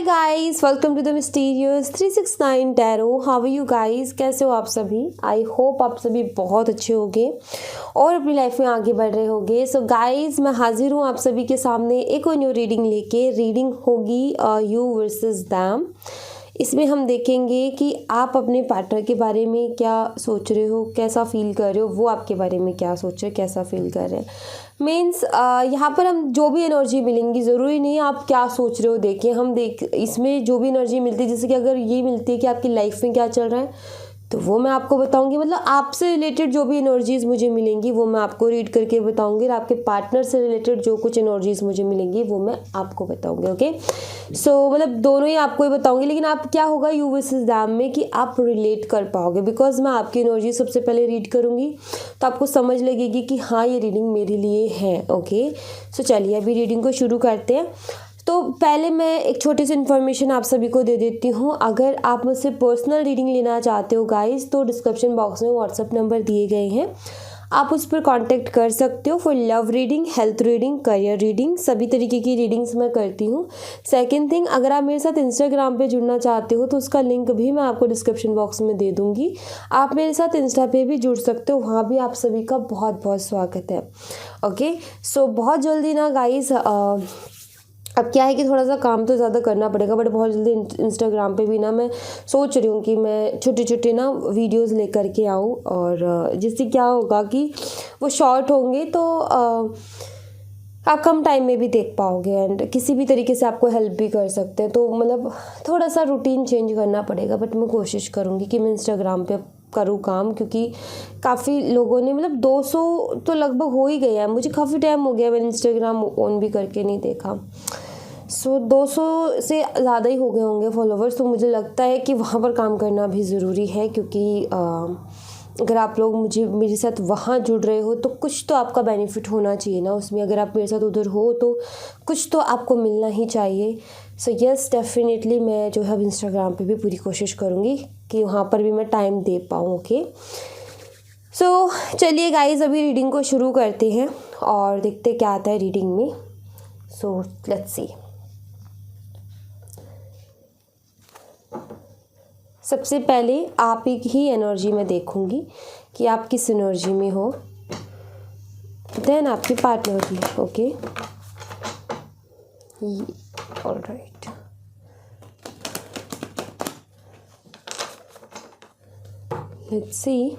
Guys, welcome to the mysterious 369 tarot. How are you guys? कैसे हो आप सभी? आई होप आप सभी बहुत अच्छे होंगे और अपनी लाइफ में आगे बढ़ रहे होंगे। सो गाइस, मैं हाजिर हूँ आप सभी के सामने एक और न्यू रीडिंग लेके। रीडिंग होगी यू वर्सेस दैम। इसमें हम देखेंगे कि आप अपने पार्टनर के बारे में क्या सोच रहे हो, कैसा फील कर रहे हो, वो आपके बारे में क्या सोच रहे हैं, कैसा फील कर रहे हैं। मीन्स यहाँ पर हम जो भी एनर्जी मिलेंगी, ज़रूरी नहीं आप क्या सोच रहे हो। देखिए, हम इसमें जो भी एनर्जी मिलती है, जैसे कि अगर ये मिलती है कि आपकी लाइफ में क्या चल रहा है, तो वो मैं आपको बताऊंगी। मतलब आपसे रिलेटेड जो भी एनर्जीज़ मुझे मिलेंगी वो मैं आपको रीड करके बताऊंगी, और आपके पार्टनर से रिलेटेड जो कुछ एनर्जीज़ मुझे मिलेंगी वो मैं आपको बताऊंगी। ओके, सो मतलब दोनों ही आपको ही बताऊंगी, लेकिन आप क्या होगा यू वर्सेस दैम में कि आप रिलेट कर पाओगे, बिकॉज मैं आपकी एनर्जी सबसे पहले रीड करूंगी तो आपको समझ लगेगी कि हाँ, ये रीडिंग मेरे लिए है। ओके, सो चलिए अभी रीडिंग को शुरू करते हैं। तो पहले मैं एक छोटी सी इन्फॉर्मेशन आप सभी को दे देती हूँ। अगर आप मुझसे पर्सनल रीडिंग लेना चाहते हो गाइस, तो डिस्क्रिप्शन बॉक्स में व्हाट्सअप नंबर दिए गए हैं, आप उस पर कांटेक्ट कर सकते हो for love reading, health reading, career reading, सभी तरीके की रीडिंग्स मैं करती हूँ। सेकंड थिंग, अगर आप मेरे साथ इंस्टाग्राम पे जुड़ना चाहते हो तो उसका लिंक भी मैं आपको डिस्क्रिप्शन बॉक्स में दे दूँगी। आप मेरे साथ इंस्टा पे भी जुड़ सकते हो, वहाँ भी आप सभी का बहुत बहुत स्वागत है। ओके, सो बहुत जल्दी ना गाइस, अब क्या है कि थोड़ा सा काम तो ज़्यादा करना पड़ेगा, बट बहुत जल्दी इंस्टाग्राम पे भी ना मैं सोच रही हूँ कि मैं छोटे छोटे ना वीडियोस लेकर के आऊँ, और जिससे क्या होगा कि वो शॉर्ट होंगे तो आप कम टाइम में भी देख पाओगे, एंड किसी भी तरीके से आपको हेल्प भी कर सकते हैं। तो मतलब थोड़ा सा रूटीन चेंज करना पड़ेगा, बट मैं कोशिश करूँगी कि मैं इंस्टाग्राम पे करूँ काम, क्योंकि काफ़ी लोगों ने मतलब 200 तो लगभग हो ही गया है। मुझे काफ़ी टाइम हो गया, मैंने इंस्टाग्राम ऑन भी करके नहीं देखा। सो 200 से ज़्यादा ही हो गए होंगे फॉलोवर्स। तो मुझे लगता है कि वहाँ पर काम करना भी ज़रूरी है, क्योंकि अगर आप लोग मेरे साथ वहाँ जुड़ रहे हो तो कुछ तो आपका बेनिफिट होना चाहिए ना उसमें। अगर आप मेरे साथ उधर हो तो कुछ तो आपको मिलना ही चाहिए। सो यस, डेफिनेटली मैं जो है इंस्टाग्राम पे भी पूरी कोशिश करूँगी कि वहाँ पर भी मैं टाइम दे पाऊँ। ओके, सो चलिए गाइज अभी रीडिंग को शुरू करते हैं और देखते क्या आता है रीडिंग में। So let's see. सबसे पहले आप ही एनर्जी में देखूंगी कि आप किस एनर्जी में हो, देन आपकी पार्टनर की। Okay, alright. Let's see.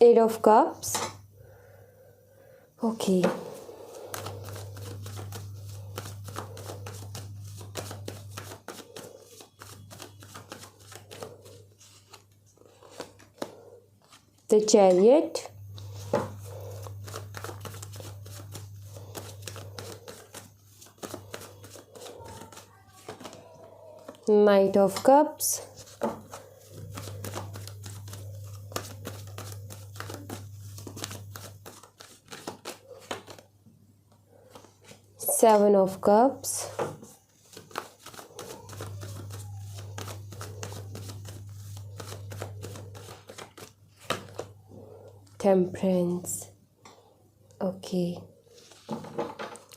Eight of Cups. Okay. The Chariot. Knight of Cups. Seven of Cups. Temperance. Okay,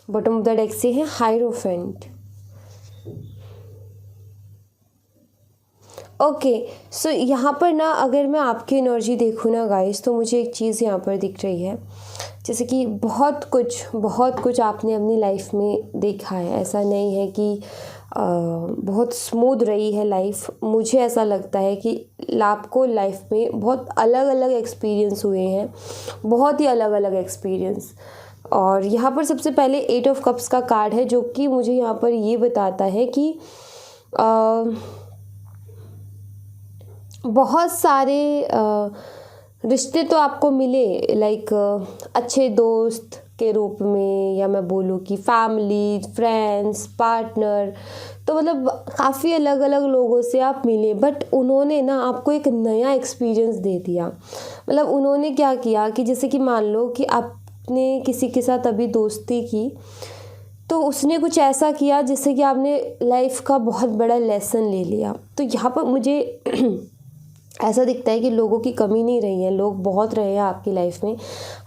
bottom of the deck से है हायरोफेंट। ओके, सो यहाँ पर ना अगर मैं आपकी एनर्जी देखूँ ना गाइस, तो मुझे एक चीज़ यहाँ पर दिख रही है, जैसे कि बहुत कुछ आपने अपनी लाइफ में देखा है। ऐसा नहीं है कि बहुत स्मूथ रही है लाइफ। मुझे ऐसा लगता है कि आपको लाइफ में बहुत अलग अलग एक्सपीरियंस हुए हैं, बहुत ही अलग अलग एक्सपीरियंस। और यहाँ पर सबसे पहले 8 ऑफ कप्स का कार्ड है, जो कि मुझे यहाँ पर ये बताता है कि बहुत सारे रिश्ते तो आपको मिले, लाइक अच्छे दोस्त के रूप में, या मैं बोलूँ कि फैमिली, फ्रेंड्स, पार्टनर, तो मतलब काफ़ी अलग अलग लोगों से आप मिले, बट उन्होंने ना आपको एक नया एक्सपीरियंस दे दिया। मतलब उन्होंने क्या किया कि जैसे कि मान लो कि आपने किसी के साथ अभी दोस्ती की, तो उसने कुछ ऐसा किया जिससे कि आपने लाइफ का बहुत बड़ा लेसन ले लिया। तो यहाँ पर मुझे ऐसा दिखता है कि लोगों की कमी नहीं रही है, लोग बहुत रहे हैं आपकी लाइफ में,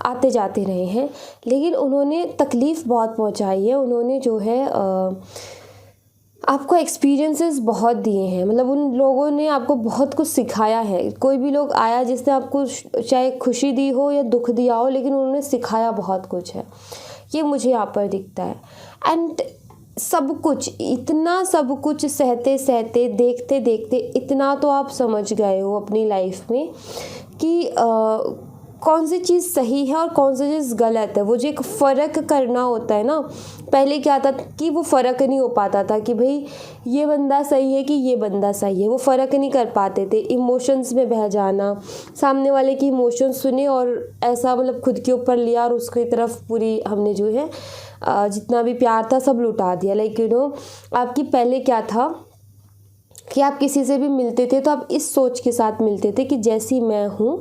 आते जाते रहे हैं, लेकिन उन्होंने तकलीफ़ बहुत पहुंचाई है। उन्होंने जो है आपको एक्सपीरियंसेस बहुत दिए हैं, मतलब उन लोगों ने आपको बहुत कुछ सिखाया है। कोई भी लोग आया जिसने आपको चाहे खुशी दी हो या दुख दिया हो, लेकिन उन्होंने सिखाया बहुत कुछ है, ये मुझे यहाँ पर दिखता है। एंड सब कुछ, इतना सब कुछ सहते सहते, देखते देखते इतना तो आप समझ गए हो अपनी लाइफ में कि कौन सी चीज़ सही है और कौन सी चीज़ गलत है। वो जो एक फ़र्क करना होता है ना, पहले क्या था कि वो फ़र्क नहीं हो पाता था कि भाई ये बंदा सही है कि ये बंदा सही है, वो फ़र्क नहीं कर पाते थे। इमोशंस में बह जाना, सामने वाले की इमोशंस सुने और ऐसा मतलब खुद के ऊपर लिया और उसकी तरफ पूरी हमने जो है जितना भी प्यार था सब लुटा दिया। लाइक आपकी पहले क्या था कि आप किसी से भी मिलते थे तो आप इस सोच के साथ मिलते थे कि जैसी मैं हूँ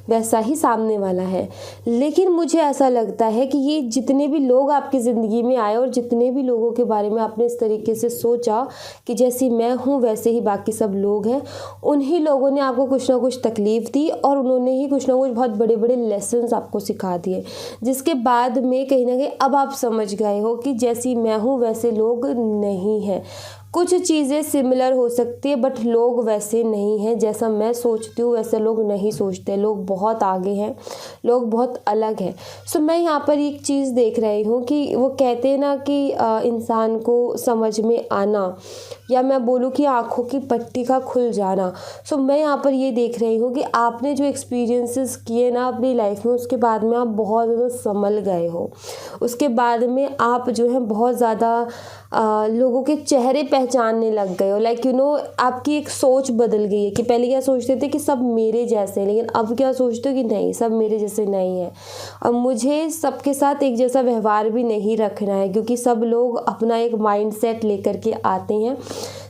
वैसा ही सामने वाला है। लेकिन मुझे ऐसा लगता है कि ये जितने भी लोग आपकी ज़िंदगी में आए और जितने भी लोगों के बारे में आपने इस तरीके से सोचा कि जैसी मैं हूँ वैसे ही बाकी सब लोग हैं, उन्हीं लोगों ने आपको कुछ ना कुछ तकलीफ़ दी और उन्होंने ही कुछ ना कुछ बहुत बड़े बड़े लेसन्स आपको सिखा दिए, जिसके बाद में कहीं ना कहीं अब आप समझ गए हो कि जैसी मैं हूँ वैसे लोग नहीं हैं। कुछ चीज़ें सिमिलर हो सकती है बट लोग वैसे नहीं हैं, जैसा मैं सोचती हूँ वैसे लोग नहीं सोचते। लोग बहुत आगे हैं, लोग बहुत अलग हैं। सो मैं यहाँ पर एक चीज़ देख रही हूँ कि वो कहते हैं ना कि इंसान को समझ में आना, या मैं बोलूँ कि आँखों की पट्टी का खुल जाना। सो मैं यहाँ पर ये देख रही हूँ कि आपने जो एक्सपीरियंसेस किए ना अपनी लाइफ में, उसके बाद में आप बहुत ज़्यादा संभल गए हो। उसके बाद में आप जो है बहुत ज़्यादा लोगों के चेहरे पहचानने लग गए हो। लाइक आपकी एक सोच बदल गई है कि पहले क्या सोचते थे कि सब मेरे जैसे हैं, लेकिन अब क्या सोचते हो कि नहीं, सब मेरे जैसे नहीं है और मुझे सबके साथ एक जैसा व्यवहार भी नहीं रखना है, क्योंकि सब लोग अपना एक माइंडसेट लेकर के आते हैं,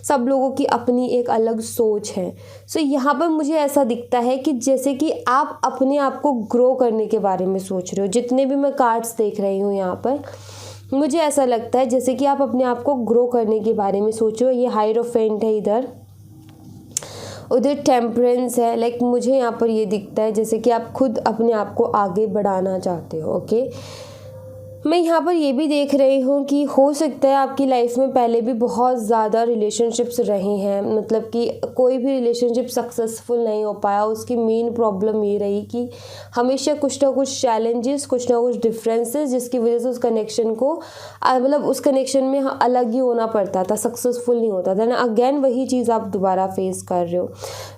सब लोगों की अपनी एक अलग सोच है। सो यहाँ पर मुझे ऐसा दिखता है कि जैसे कि आप अपने आप को ग्रो करने के बारे में सोच रहे हो। जितने भी मैं कार्ड्स देख रही हूँ यहाँ पर, मुझे ऐसा लगता है जैसे कि आप अपने आप को ग्रो करने के बारे में सोचो। ये हाइरोफेंट है इधर, उधर टेम्परेंस है। लाइक मुझे यहाँ पर ये दिखता है जैसे कि आप खुद अपने आप को आगे बढ़ाना चाहते हो। ओके, मैं यहाँ पर ये भी देख रही हूँ कि हो सकता है आपकी लाइफ में पहले भी बहुत ज़्यादा रिलेशनशिप्स रहे हैं, मतलब कि कोई भी रिलेशनशिप सक्सेसफुल नहीं हो पाया। उसकी मेन प्रॉब्लम ये रही कि हमेशा कुछ ना कुछ चैलेंजेस, कुछ ना कुछ डिफरेंसेस, जिसकी वजह से उस कनेक्शन को मतलब उस कनेक्शन में अलग ही होना पड़ता था, सक्सेसफुल नहीं होता था ना। अगेन वही चीज़ आप दोबारा फेस कर रहे हो।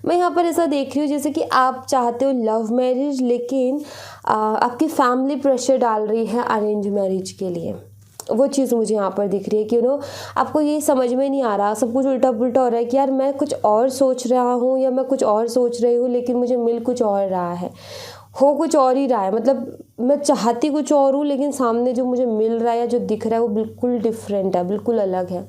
मैं यहाँ पर ऐसा देख रही हूँ जैसे कि आप चाहते हो लव मैरिज, लेकिन आपकी फैमिली प्रेशर डाल रही है अरेंज मैरिज के लिए। वो चीज़ मुझे यहाँ पर दिख रही है कि आपको ये समझ में नहीं आ रहा, सब कुछ उल्टा पुल्टा हो रहा है कि यार मैं कुछ और सोच रहा हूँ या मैं कुछ और सोच रही हूँ, लेकिन मुझे मिल कुछ और रहा है, हो कुछ और ही रहा है। मतलब मैं चाहती कुछ और हूँ, लेकिन सामने जो मुझे मिल रहा है या जो दिख रहा है वो बिल्कुल डिफरेंट है, बिल्कुल अलग है।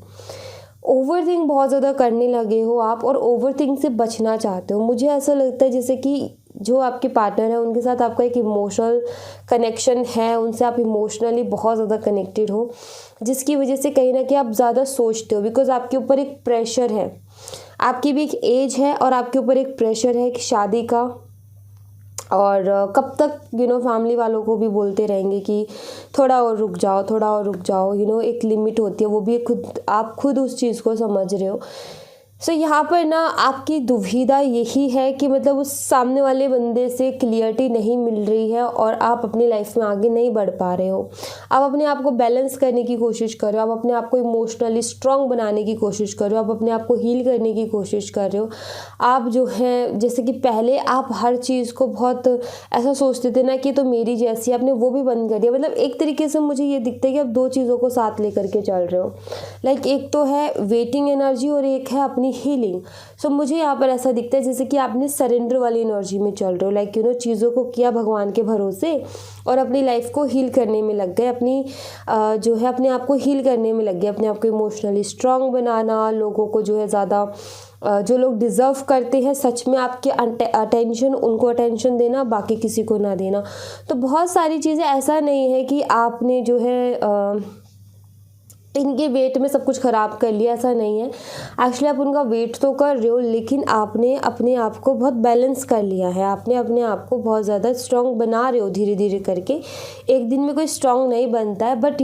ओवर थिंक बहुत ज़्यादा करने लगे हो आप और ओवर थिंक से बचना चाहते हो। मुझे ऐसा लगता है जैसे कि जो आपके पार्टनर है उनके साथ आपका एक इमोशनल कनेक्शन है, उनसे आप इमोशनली बहुत ज़्यादा कनेक्टेड हो, जिसकी वजह से कहीं ना कहीं आप ज़्यादा सोचते हो, बिकॉज आपके ऊपर एक प्रेशर है, आपकी भी एक एज है और आपके ऊपर एक प्रेशर है कि शादी का। और कब तक फैमिली वालों को भी बोलते रहेंगे कि थोड़ा और रुक जाओ, थोड़ा और रुक जाओ। एक लिमिट होती है, वो भी आप खुद उस चीज़ को समझ रहे हो। सो यहाँ पर ना आपकी दुविधा यही है कि मतलब उस सामने वाले बंदे से क्लियरिटी नहीं मिल रही है और आप अपनी लाइफ में आगे नहीं बढ़ पा रहे हो। आप अपने आप को बैलेंस करने की कोशिश कर रहे हो, आप अपने आप को इमोशनली स्ट्रॉन्ग बनाने की कोशिश कर रहे हो, आप अपने आप को हील करने की कोशिश कर रहे हो। आप जो है जैसे कि पहले आप हर चीज़ को बहुत ऐसा सोचते थे ना कि तो मेरी जैसी, आपने वो भी बंद कर दिया। मतलब एक तरीके से मुझे ये दिखता है कि आप दो चीज़ों को साथ लेकर के चल रहे हो। लाइक एक तो है वेटिंग एनर्जी और एक है अपनी हीलिंग। सो मुझे यहाँ पर ऐसा दिखता है जैसे कि आपने सरेंडर वाली एनर्जी में चल रहे हो। लाइक चीज़ों को किया भगवान के भरोसे और अपनी लाइफ को हील करने में लग गए, अपनी जो है अपने आप को हील करने में लग गए, अपने आप को इमोशनली स्ट्रांग बनाना, लोगों को जो है ज़्यादा जो लोग डिज़र्व करते हैं सच में आपके अटेंशन, उनको अटेंशन देना, बाकी किसी को ना देना। तो बहुत सारी चीज़ें, ऐसा नहीं है कि आपने जो है इनके वेट में सब कुछ ख़राब कर लिया, ऐसा नहीं है। एक्चुअली आप उनका वेट तो कर रहे हो, लेकिन आपने अपने आप को बहुत बैलेंस कर लिया है, आपने अपने आप को बहुत ज़्यादा स्ट्रॉन्ग बना रहे हो धीरे धीरे करके। एक दिन में कोई स्ट्रॉन्ग नहीं बनता है, बट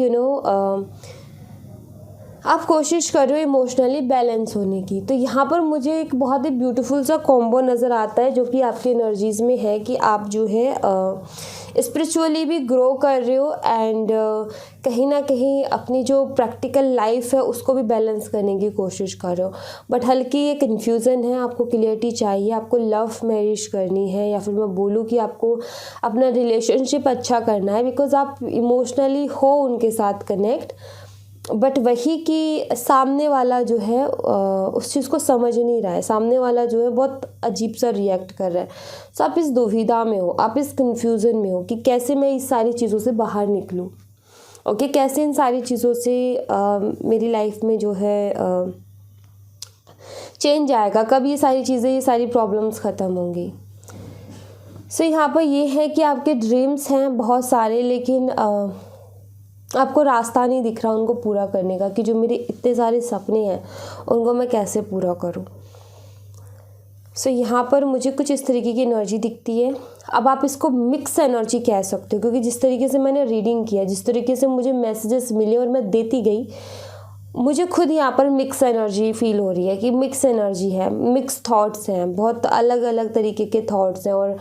आप कोशिश कर रहे हो इमोशनली बैलेंस होने की। तो यहाँ पर मुझे एक बहुत ही ब्यूटीफुल सा कॉम्बो नज़र आता है जो कि आपकी एनर्जीज़ में है कि आप जो है स्पिरिचुअली भी ग्रो कर रहे हो, एंड कहीं ना कहीं अपनी जो प्रैक्टिकल लाइफ है उसको भी बैलेंस करने की कोशिश कर रहे हो। बट हल्की ये कन्फ्यूज़न है, आपको क्लियरिटी चाहिए, आपको लव मैरिज करनी है, या फिर मैं बोलूँ कि आपको अपना रिलेशनशिप अच्छा करना है, बिकॉज आप इमोशनली हो उनके साथ कनेक्ट, बट वही कि सामने वाला जो है उस चीज़ को समझ नहीं रहा है, सामने वाला जो है बहुत अजीब सा रिएक्ट कर रहा है। तो आप इस दुविधा में हो, आप इस कन्फ्यूज़न में हो कि कैसे मैं इस सारी चीज़ों से बाहर निकलूँ, ओके, कैसे इन सारी चीज़ों से मेरी लाइफ में जो है चेंज आएगा, कब ये सारी चीज़ें, ये सारी प्रॉब्लम्स ख़त्म होंगी। सो यहाँ पर ये है कि आपके ड्रीम्स हैं बहुत सारे, लेकिन आपको रास्ता नहीं दिख रहा उनको पूरा करने का, कि जो मेरे इतने सारे सपने हैं उनको मैं कैसे पूरा करूं। सो यहाँ पर मुझे कुछ इस तरीके की एनर्जी दिखती है। अब आप इसको मिक्स एनर्जी कह सकते हो, क्योंकि जिस तरीके से मैंने रीडिंग किया, जिस तरीके से मुझे मैसेजेस मिले और मैं देती गई, मुझे खुद यहाँ पर मिक्स एनर्जी फील हो रही है कि मिक्स एनर्जी है, मिक्स थॉट्स हैं, बहुत अलग अलग तरीके के थॉट्स हैं, और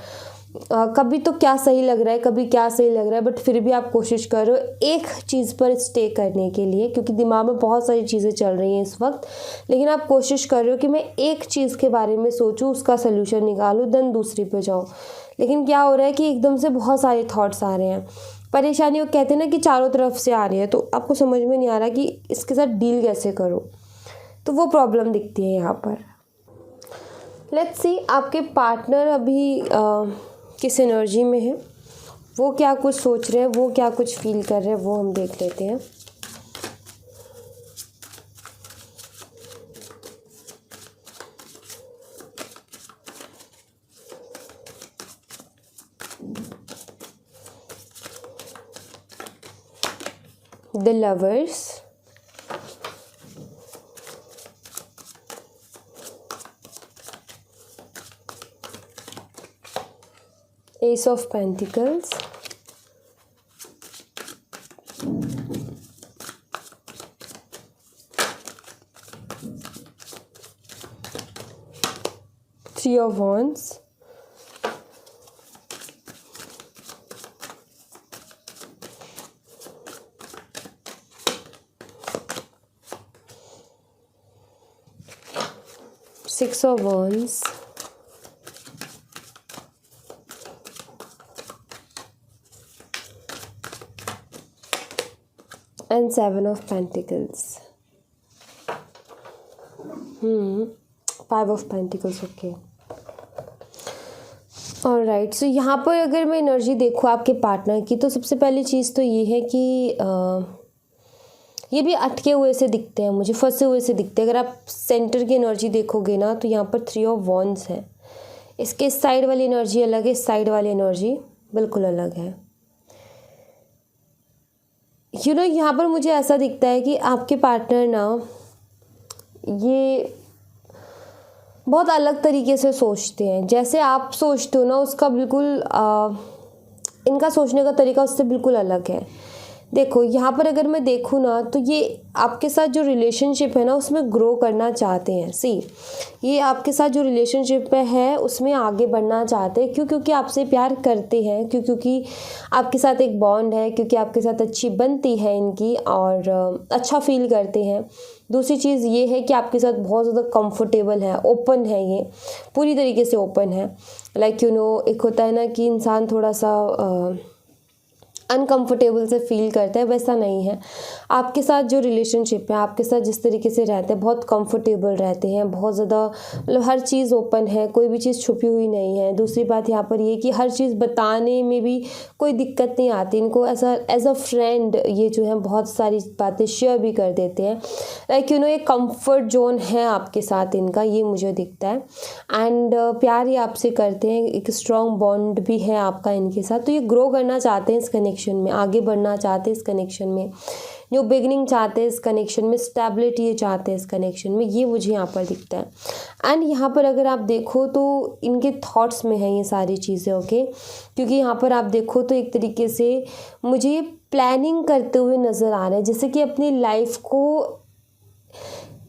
कभी तो क्या सही लग रहा है, कभी क्या सही लग रहा है, बट फिर भी आप कोशिश कर रहे हो एक चीज़ पर स्टे करने के लिए, क्योंकि दिमाग में बहुत सारी चीज़ें चल रही हैं इस वक्त, लेकिन आप कोशिश कर रहे हो कि मैं एक चीज़ के बारे में सोचूं, उसका सलूशन निकालूं, देन दूसरी पे जाऊं। लेकिन क्या हो रहा है कि एकदम से बहुत सारे थॉट्स आ रहे हैं, परेशानी वो कहते हैं ना कि चारों तरफ से आ रही है, तो आपको समझ में नहीं आ रहा कि इसके साथ डील कैसे करो, तो वो प्रॉब्लम दिखती है यहाँ पर। लेट्स सी आपके पार्टनर अभी किस एनर्जी में है, वो क्या कुछ सोच रहे हैं, वो क्या कुछ फील कर रहे हैं, वो हम देख लेते हैं। The lovers, Ace of Pentacles, Three of Wands, Six of Wands, and Seven of Pentacles. Five of Pentacles, okay. Alright, so यहाँ पर अगर मैं एनर्जी देखूँ आपके पार्टनर की, तो सबसे पहली चीज़ तो ये है कि ये भी अटके हुए से दिखते हैं, मुझे फंसे हुए से दिखते हैं। अगर आप सेंटर की एनर्जी देखोगे ना, तो यहाँ पर थ्री ऑफ वॉन्ड्स है, इसके इस साइड वाली एनर्जी अलग है, इस साइड वाली एनर्जी बिल्कुल अलग है। यहाँ पर मुझे ऐसा दिखता है कि आपके पार्टनर ना ये बहुत अलग तरीके से सोचते हैं, जैसे आप सोचते हो ना उसका बिल्कुल इनका सोचने का तरीका उससे बिल्कुल अलग है। देखो यहाँ पर अगर मैं देखूँ ना, तो ये आपके साथ जो रिलेशनशिप है ना उसमें ग्रो करना चाहते हैं। ये आपके साथ जो रिलेशनशिप है उसमें आगे बढ़ना चाहते हैं। क्यों? क्योंकि आपसे प्यार करते हैं, क्योंकि आपके साथ एक बॉन्ड है, क्योंकि आपके साथ अच्छी बनती है इनकी और अच्छा फील करते हैं। दूसरी चीज़ ये है कि आपके साथ बहुत ज़्यादा कंफर्टेबल है, ओपन है, ये पूरी तरीके से ओपन है। लाइक एक होता है ना कि इंसान थोड़ा सा अनकंफर्टेबल से फील करता है, वैसा नहीं है। आपके साथ जो रिलेशनशिप है, आपके साथ जिस तरीके से रहते हैं, बहुत कंफर्टेबल रहते हैं, बहुत ज़्यादा मतलब हर चीज़ ओपन है, कोई भी चीज़ छुपी हुई नहीं है। दूसरी बात यहाँ पर ये कि हर चीज़ बताने में भी कोई दिक्कत नहीं आती इनको, ऐसा एज अ फ्रेंड ये जो है बहुत सारी बातें शेयर भी कर देते हैं। लाइक ये कम्फर्ट जोन है आपके साथ इनका, ये मुझे दिखता है। एंड प्यार ये आपसे करते हैं, एक स्ट्रॉन्ग बॉन्ड भी है आपका इनके साथ। तो ये ग्रो करना चाहते हैं इस कनेक्शन में, आगे बढ़ना चाहते हैं इस कनेक्शन में। न्यू बिगनिंग चाहते हैं इस कनेक्शन में, स्टेबिलिटी ये चाहते हैं इस कनेक्शन में, ये मुझे यहाँ पर दिखता है। एंड यहाँ पर अगर आप देखो तो इनके थॉट्स में है ये सारी चीज़ें, ओके, क्योंकि यहाँ पर आप देखो तो एक तरीके से मुझे ये प्लानिंग करते हुए नज़र आ रहा है, जैसे कि अपनी लाइफ को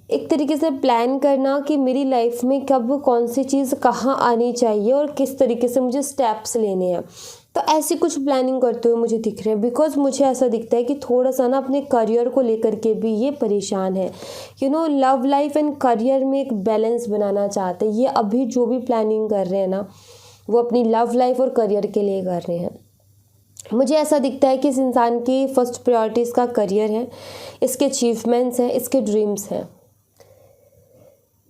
एक तरीके से प्लान करना कि मेरी लाइफ में कब कौन सी चीज़ कहाँ आनी चाहिए और किस तरीके से मुझे स्टेप्स लेने हैं। तो ऐसी कुछ प्लानिंग करते हुए मुझे दिख रहे हैं, बिकॉज मुझे ऐसा दिखता है कि थोड़ा सा ना अपने करियर को लेकर के भी ये परेशान है। लव लाइफ एंड करियर में एक बैलेंस बनाना चाहते हैं। ये अभी जो भी प्लानिंग कर रहे हैं ना, वो अपनी लव लाइफ और करियर के लिए कर रहे हैं। मुझे ऐसा दिखता है कि इस इंसान की फर्स्ट प्रायोरिटी इसका करियर है, इसके अचीवमेंट्स हैं, इसके ड्रीम्स हैं।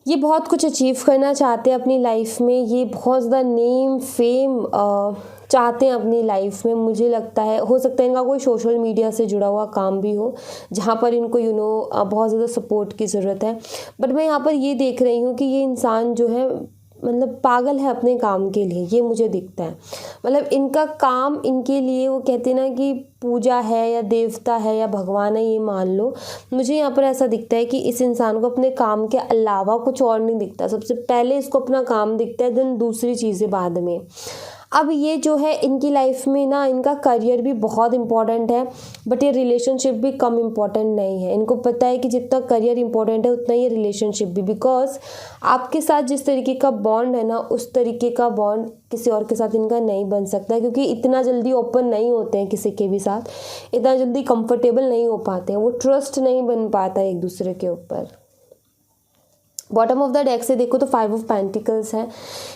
ये बहुत कुछ अचीव करना चाहते हैं अपनी लाइफ में, ये बहुत ज़्यादा नेम फेम चाहते हैं अपनी लाइफ में। मुझे लगता है हो सकता है इनका कोई सोशल मीडिया से जुड़ा हुआ काम भी हो, जहाँ पर इनको बहुत ज़्यादा सपोर्ट की ज़रूरत है। बट मैं यहाँ पर ये देख रही हूँ कि ये इंसान जो है मतलब पागल है अपने काम के लिए, ये मुझे दिखता है। मतलब इनका काम इनके लिए, वो कहते हैं ना कि पूजा है या देवता है या भगवान है, ये मान लो। मुझे यहाँ पर ऐसा दिखता है कि इस इंसान को अपने काम के अलावा कुछ और नहीं दिखता। सबसे पहले इसको अपना काम दिखता है, देन दूसरी चीज़ें बाद में। अब ये जो है इनकी लाइफ में ना, इनका करियर भी बहुत इंपॉर्टेंट है, बट ये रिलेशनशिप भी कम इम्पॉर्टेंट नहीं है। इनको पता है कि जितना करियर इंपॉर्टेंट है उतना ये रिलेशनशिप भी, बिकॉज आपके साथ जिस तरीके का बॉन्ड है ना, उस तरीके का बॉन्ड किसी और के साथ इनका नहीं बन सकता, क्योंकि इतना जल्दी ओपन नहीं होते हैं किसी के भी साथ, इतना जल्दी कंफर्टेबल नहीं हो पाते हैं, वो ट्रस्ट नहीं बन पाता है एक दूसरे के ऊपर। बॉटम ऑफ द डेक से देखो तो 5 ऑफ पेंटिकल्स है।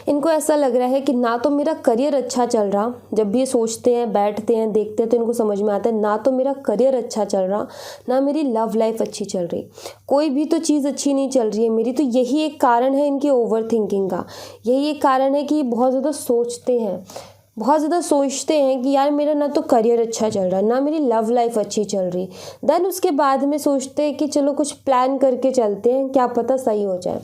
इनको ऐसा लग रहा है कि ना तो मेरा करियर अच्छा चल रहा, जब भी ये सोचते हैं, बैठते हैं, देखते हैं तो इनको समझ में आता है ना तो मेरा करियर अच्छा चल रहा, ना मेरी लव लाइफ अच्छी चल रही, कोई भी तो चीज़ अच्छी नहीं चल रही है मेरी। तो यही एक कारण है इनकी ओवर थिंकिंग का, यही एक कारण है कि ये बहुत ज़्यादा सोचते हैं, बहुत ज़्यादा सोचते हैं कि यार मेरा ना तो करियर अच्छा चल रहा, ना मेरी लव लाइफ अच्छी चल रही। देन उसके बाद में सोचते हैं कि चलो कुछ प्लान करके चलते हैं, क्या पता सही हो जाए।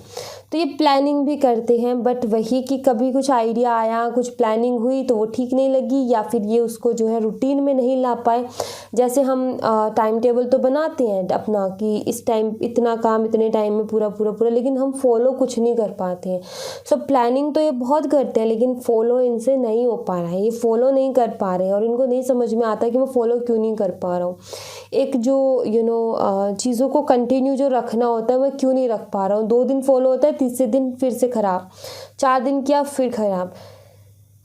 तो ये प्लानिंग भी करते हैं, बट वही कि कभी कुछ आइडिया आया, कुछ प्लानिंग हुई तो वो ठीक नहीं लगी, या फिर ये उसको जो है रूटीन में नहीं ला पाए। जैसे हम टाइम टेबल तो बनाते हैं अपना कि इस टाइम इतना काम इतने टाइम में पूरा पूरा पूरा, लेकिन हम फॉलो कुछ नहीं कर पाते हैं। सो प्लानिंग तो ये बहुत करते हैं, लेकिन फॉलो इनसे नहीं हो पा रहा है, ये फॉलो नहीं कर पा रहे हैं और इनको नहीं समझ में आता कि मैं फॉलो क्यों नहीं कर पा रहा हूँ। एक जो चीज़ों को कंटिन्यू जो रखना होता है मैं क्यों नहीं रख पा रहा हूँ। 2 दिन फॉलो होता है, तीसरे दिन फिर से ख़राब, 4 दिन किया फिर ख़राब।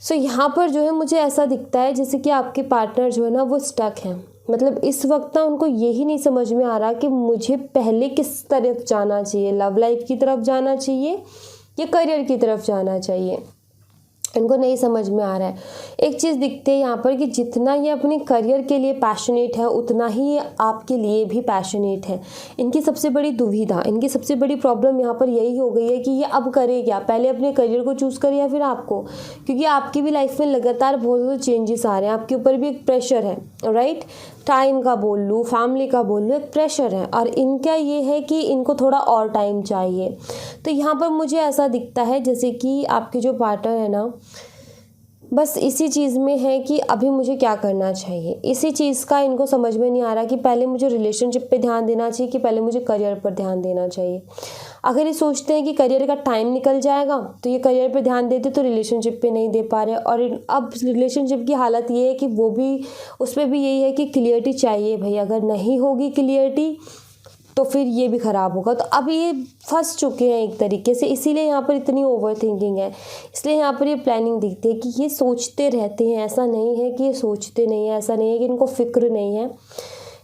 सो यहाँ पर जो है मुझे ऐसा दिखता है जैसे कि आपके पार्टनर जो है ना वो स्टक हैं। मतलब इस वक्त ना उनको यही नहीं समझ में आ रहा कि मुझे पहले किस तरफ जाना चाहिए, लव लाइफ की तरफ जाना चाहिए या करियर की तरफ जाना चाहिए। इनको नहीं समझ में आ रहा है। एक चीज़ दिखती है यहाँ पर कि जितना ये अपने करियर के लिए पैशनेट है, उतना ही ये आपके लिए भी पैशनेट है। इनकी सबसे बड़ी दुविधा, इनकी सबसे बड़ी प्रॉब्लम यहाँ पर यही हो गई है कि ये अब करे क्या, पहले अपने करियर को चूज़ करे या फिर आपको, क्योंकि आपकी भी लाइफ में लगातार बहुत ज़्यादा चेंजेस आ रहे हैं, आपके ऊपर भी एक प्रेशर है, राइट। टाइम का बोल लूँ, फैमिली का बोल लूँ, एक प्रेशर है और इनका ये है कि इनको थोड़ा और टाइम चाहिए। तो यहाँ पर मुझे ऐसा दिखता है जैसे कि आपके जो पार्टनर है ना, बस इसी चीज़ में है कि अभी मुझे क्या करना चाहिए। इसी चीज़ का इनको समझ में नहीं आ रहा कि पहले मुझे रिलेशनशिप पे ध्यान देना चाहिए कि पहले मुझे करियर पर ध्यान देना चाहिए। अगर ये सोचते हैं कि करियर का टाइम निकल जाएगा तो ये करियर पे ध्यान देते तो रिलेशनशिप पे नहीं दे पा रहे। और अब रिलेशनशिप की हालत ये है कि वो भी, उस पर भी यही है कि क्लियरिटी चाहिए भाई, अगर नहीं होगी क्लियरिटी तो फिर ये भी ख़राब होगा। तो अब ये फंस चुके हैं एक तरीके से, इसीलिए यहाँ पर इतनी ओवर थिंकिंग है, इसलिए यहाँ पर ये प्लानिंग दिखती है कि ये सोचते रहते हैं। ऐसा नहीं है कि ये सोचते नहीं है, ऐसा नहीं है कि इनको फिक्र नहीं है,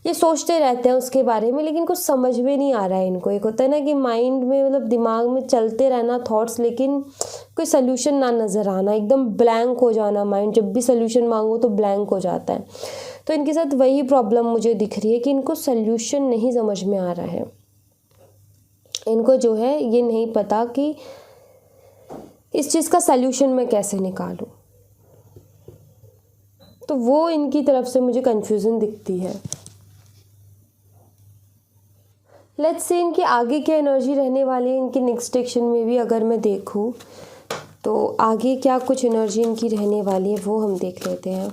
ये सोचते रहते हैं उसके बारे में, लेकिन कुछ समझ में नहीं आ रहा है इनको। एक होता है ना कि माइंड में, मतलब दिमाग में चलते रहना थॉट्स, लेकिन कोई सल्यूशन ना नज़र आना, एकदम ब्लैंक हो जाना माइंड, जब भी सल्यूशन मांगो तो ब्लैंक हो जाता है। तो इनके साथ वही प्रॉब्लम मुझे दिख रही है कि इनको सल्यूशन नहीं समझ में आ रहा है। इनको जो है ये नहीं पता कि इस चीज़ का सल्यूशन मैं कैसे निकालूं, तो वो इनकी तरफ से मुझे कन्फ्यूज़न दिखती है। लेट्स से इनकी आगे क्या एनर्जी रहने वाली है, इनकी नेक्स्ट एक्शन में भी अगर मैं देखूं तो आगे क्या कुछ एनर्जी इनकी रहने वाली है वो हम देख लेते हैं।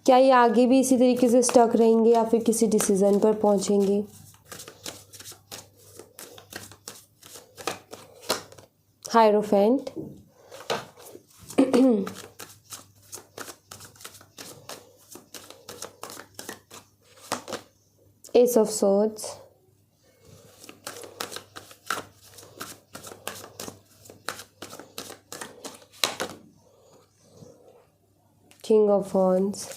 क्या ये आगे भी इसी तरीके से स्टक रहेंगे या फिर किसी डिसीजन पर पहुंचेंगे? Hierophant, S of swords, king of wands,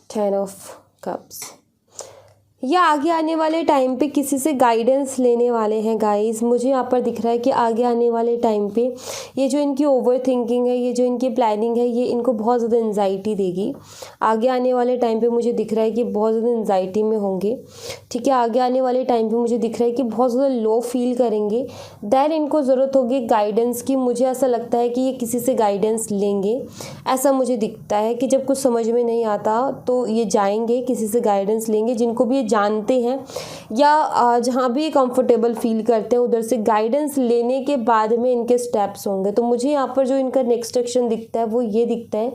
ten of cups. या आगे आने वाले टाइम पे किसी से गाइडेंस लेने वाले हैं गाइस। मुझे यहाँ पर दिख रहा है कि आगे आने वाले टाइम पे ये जो इनकी ओवर थिंकिंग है, ये जो इनकी प्लानिंग है, ये इनको बहुत ज़्यादा एंजाइटी देगी। आगे आने वाले टाइम पे मुझे दिख रहा है कि बहुत ज़्यादा एंजाइटी में होंगे, ठीक है। आगे आने वाले टाइम पे मुझे दिख रहा है कि बहुत ज़्यादा लो फील करेंगे। दैन इनको ज़रूरत होगी गाइडेंस की। मुझे ऐसा लगता है कि ये किसी से गाइडेंस लेंगे, ऐसा मुझे दिखता है कि जब कुछ समझ में नहीं आता तो ये जाएंगे, किसी से गाइडेंस लेंगे, जिनको भी जानते हैं या जहाँ भी कंफर्टेबल फील करते हैं उधर से गाइडेंस लेने के बाद में इनके स्टेप्स होंगे। तो मुझे यहाँ पर जो इनका नेक्स्ट एक्शन दिखता है वो ये दिखता है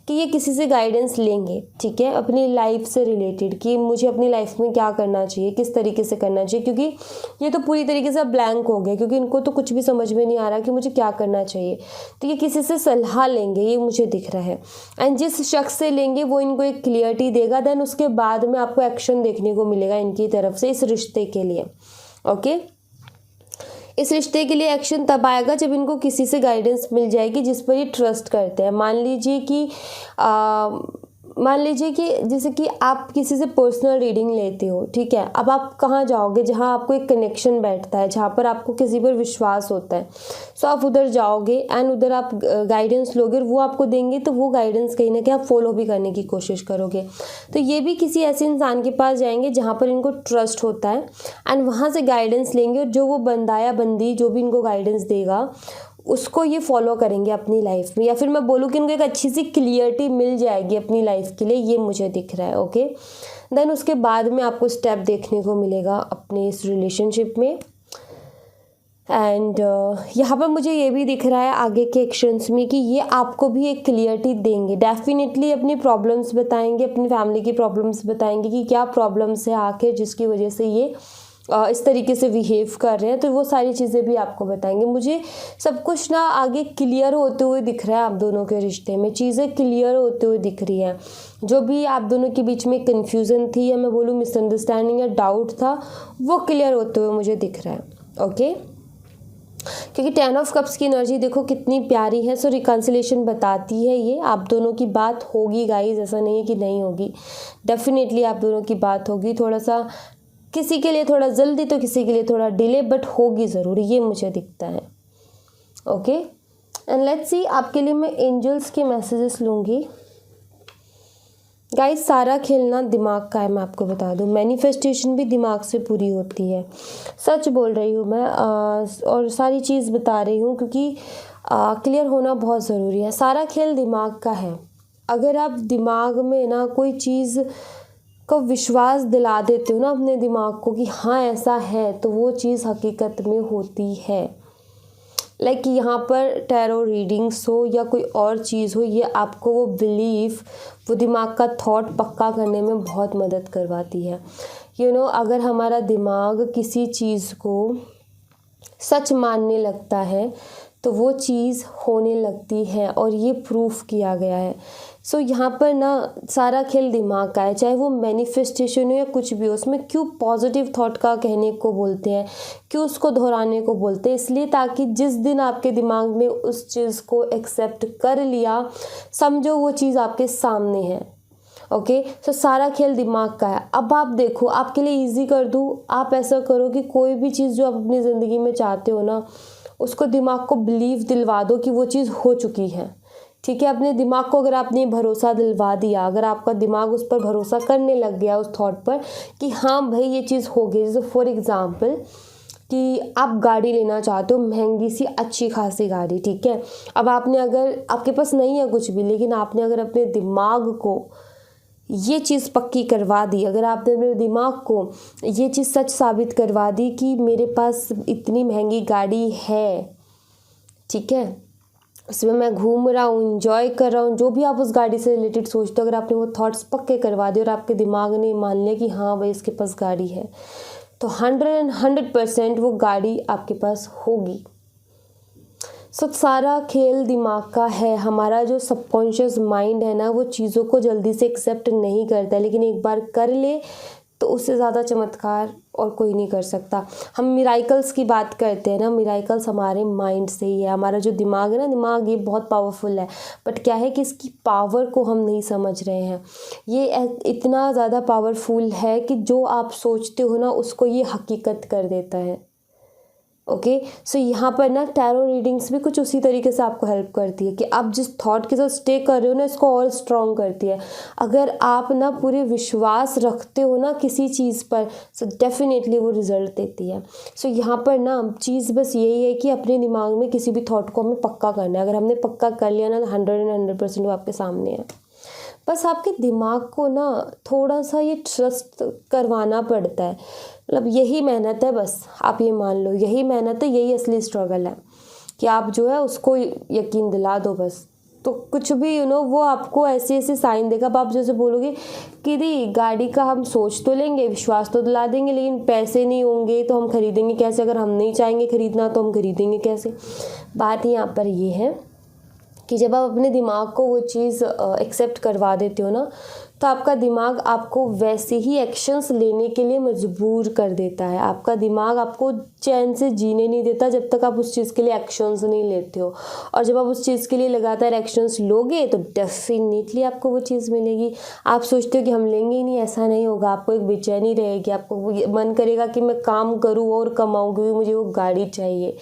कि ये किसी से गाइडेंस लेंगे, ठीक है, अपनी लाइफ से रिलेटेड, कि मुझे अपनी लाइफ में क्या करना चाहिए, किस तरीके से करना चाहिए, क्योंकि ये तो पूरी तरीके से ब्लैंक हो गए, क्योंकि इनको तो कुछ भी समझ में नहीं आ रहा कि मुझे क्या करना चाहिए। तो ये किसी से सलाह लेंगे, ये मुझे दिख रहा है। एंड जिस शख्स से लेंगे वो इनको एक क्लियरिटी देगा। देन उसके बाद में आपको एक्शन देखने को मिलेगा इनकी तरफ से इस रिश्ते के लिए। ओके, इस रिश्ते के लिए एक्शन तब आएगा जब इनको किसी से गाइडेंस मिल जाएगी जिस पर ये ट्रस्ट करते हैं। मान लीजिए कि जैसे कि आप किसी से पर्सनल रीडिंग लेते हो, ठीक है। अब आप कहाँ जाओगे जहाँ आपको एक कनेक्शन बैठता है, जहाँ पर आपको किसी पर विश्वास होता है। सो आप उधर जाओगे एंड उधर आप गाइडेंस लोगे और वो आपको देंगे, तो वो गाइडेंस कहीं ना कहीं आप फॉलो भी करने की कोशिश करोगे। तो ये भी किसी ऐसे इंसान के पास जाएंगे जहाँ पर इनको ट्रस्ट होता है एंड वहाँ से गाइडेंस लेंगे, और जो वो बंदा या बंदी जो भी इनको गाइडेंस देगा उसको ये फॉलो करेंगे अपनी लाइफ में, या फिर मैं बोलूँ कि इनको एक अच्छी सी क्लियरिटी मिल जाएगी अपनी लाइफ के लिए, ये मुझे दिख रहा है। ओके, देन उसके बाद में आपको स्टेप देखने को मिलेगा अपने इस रिलेशनशिप में। एंड यहाँ पर मुझे ये भी दिख रहा है आगे के एक्शंस में कि ये आपको भी एक क्लियरिटी देंगे। डेफिनेटली अपनी प्रॉब्लम्स बताएंगे, अपनी फैमिली की प्रॉब्लम्स बताएंगे कि क्या प्रॉब्लम्स है आखिर जिसकी वजह से ये इस तरीके से बिहेव कर रहे हैं, तो वो सारी चीज़ें भी आपको बताएंगे। मुझे सब कुछ ना आगे क्लियर होते हुए दिख रहा है। आप दोनों के रिश्ते में चीज़ें क्लियर होते हुए दिख रही हैं। जो भी आप दोनों के बीच में कन्फ्यूज़न थी, या मैं बोलूँ मिसअंडरस्टैंडिंग या डाउट था, वो क्लियर होते हुए मुझे दिख रहा है। ओके, क्योंकि 10 ऑफ कप्स की एनर्जी देखो कितनी प्यारी है। सो रिकन्सिलेशन बताती है ये, आप दोनों की बात होगी गाइज, ऐसा नहीं है कि नहीं होगी। डेफिनेटली आप दोनों की बात होगी, थोड़ा सा किसी के लिए थोड़ा जल्दी तो किसी के लिए थोड़ा डिले, बट होगी ज़रूर, ये मुझे दिखता है। ओके, एंड लेट्स सी आपके लिए मैं एंजल्स के मैसेजेस लूँगी। गाइस, सारा खेलना दिमाग का है, मैं आपको बता दूं। मैनिफेस्टेशन भी दिमाग से पूरी होती है, सच बोल रही हूँ मैं, और सारी चीज़ बता रही हूँ क्योंकि क्लियर होना बहुत ज़रूरी है। सारा खेल दिमाग का है। अगर आप दिमाग में ना कोई चीज़ को विश्वास दिला देते हो ना अपने दिमाग को कि हाँ ऐसा है, तो वो चीज़ हकीकत में होती है। लाइक यहाँ पर टैरो रीडिंग्स हो या कोई और चीज़ हो, ये आपको वो बिलीफ, वो दिमाग का थॉट पक्का करने में बहुत मदद करवाती है। अगर हमारा दिमाग किसी चीज़ को सच मानने लगता है तो वो चीज़ होने लगती है, और ये प्रूफ किया गया है। सो यहाँ पर ना सारा खेल दिमाग का है, चाहे वो मैनिफेस्टेशन हो या कुछ भी हो। उसमें क्यों पॉजिटिव थॉट का कहने को बोलते हैं, क्यों उसको दोहराने को बोलते हैं, इसलिए ताकि जिस दिन आपके दिमाग में उस चीज़ को एक्सेप्ट कर लिया, समझो वो चीज़ आपके सामने है। ओके, तो सारा खेल दिमाग का है। अब आप देखो, आपके लिए इजी कर दूँ, आप ऐसा करो कि कोई भी चीज़ जो आप अपनी ज़िंदगी में चाहते हो ना, उसको दिमाग को बिलीव दिलवा दो कि वो चीज़ हो चुकी है। ठीक है, अपने दिमाग को अगर आपने भरोसा दिलवा दिया, अगर आपका दिमाग उस पर भरोसा करने लग गया, उस थॉट पर कि हाँ भाई ये चीज़ हो गई। जैसे फॉर एग्ज़ाम्पल कि आप गाड़ी लेना चाहते हो, महंगी सी अच्छी खासी गाड़ी, ठीक है। अब आपने, अगर आपके पास नहीं है कुछ भी, लेकिन आपने अगर अपने दिमाग को ये चीज़ पक्की करवा दी, अगर आपने अपने दिमाग को ये चीज़ सच साबित करवा दी कि मेरे पास इतनी महंगी गाड़ी है, ठीक है, उसमें मैं घूम रहा हूँ, इंजॉय कर रहा हूँ, जो भी आप उस गाड़ी से रिलेटेड सोचते हो, अगर आपने वो थॉट्स पक्के करवा दिए और आपके दिमाग ने मान लिया कि हाँ भाई इसके पास गाड़ी है, तो 100% वो गाड़ी आपके पास होगी। सारा खेल दिमाग का है। हमारा जो सबकॉन्शियस माइंड है ना, वो चीज़ों को जल्दी से एक्सेप्ट नहीं करता है, लेकिन एक बार कर ले तो उससे ज़्यादा चमत्कार और कोई नहीं कर सकता। हम मिराइकल्स की बात करते हैं ना, मिराइकल्स हमारे माइंड से ही है। हमारा जो दिमाग है ना, दिमाग ये बहुत पावरफुल है, बट क्या है कि इसकी पावर को हम नहीं समझ रहे हैं। ये इतना ज़्यादा पावरफुल है कि जो आप सोचते हो ना, उसको ये हकीकत कर देता है। ओके, सो यहाँ पर ना टैरो रीडिंग्स भी कुछ उसी तरीके से आपको हेल्प करती है कि आप जिस थॉट के साथ स्टे कर रहे हो ना, इसको और स्ट्रॉन्ग करती है। अगर आप ना पूरे विश्वास रखते हो ना किसी चीज़ पर, सो डेफिनेटली वो रिजल्ट देती है। सो यहाँ पर ना चीज़ बस यही है कि अपने दिमाग में किसी भी थॉट को हमें पक्का करना है। अगर हमने पक्का कर लिया ना, तो 100% वो आपके सामने है। बस आपके दिमाग को ना थोड़ा सा ये ट्रस्ट करवाना पड़ता है। मतलब यही मेहनत है, बस आप ये मान लो, यही मेहनत है, यही असली स्ट्रगल है कि आप जो है उसको यकीन दिला दो बस। तो कुछ भी वो आपको ऐसे ऐसे साइन देगा। अब आप जैसे बोलोगे कि दी गाड़ी का हम सोच तो लेंगे, विश्वास तो दिला देंगे, लेकिन पैसे नहीं होंगे तो हम खरीदेंगे कैसे? अगर हम नहीं चाहेंगे खरीदना तो हम खरीदेंगे कैसे? बात यहाँ पर ये है कि जब आप अपने दिमाग को वो चीज़ एक्सेप्ट करवा देते हो ना, तो आपका दिमाग आपको वैसे ही एक्शंस लेने के लिए मजबूर कर देता है। आपका दिमाग आपको चैन से जीने नहीं देता जब तक आप उस चीज़ के लिए एक्शंस नहीं लेते हो। और जब आप उस चीज़ के लिए लगातार एक्शंस लोगे तो डेफिनेटली आपको वो चीज़ मिलेगी। आप सोचते हो कि हम लेंगे ही नहीं, ऐसा नहीं होगा। आपको एक बेचैनी रहेगी, आपको मन करेगा कि मैं काम करूँ और कमाऊँ क्योंकि मुझे वो गाड़ी चाहिए।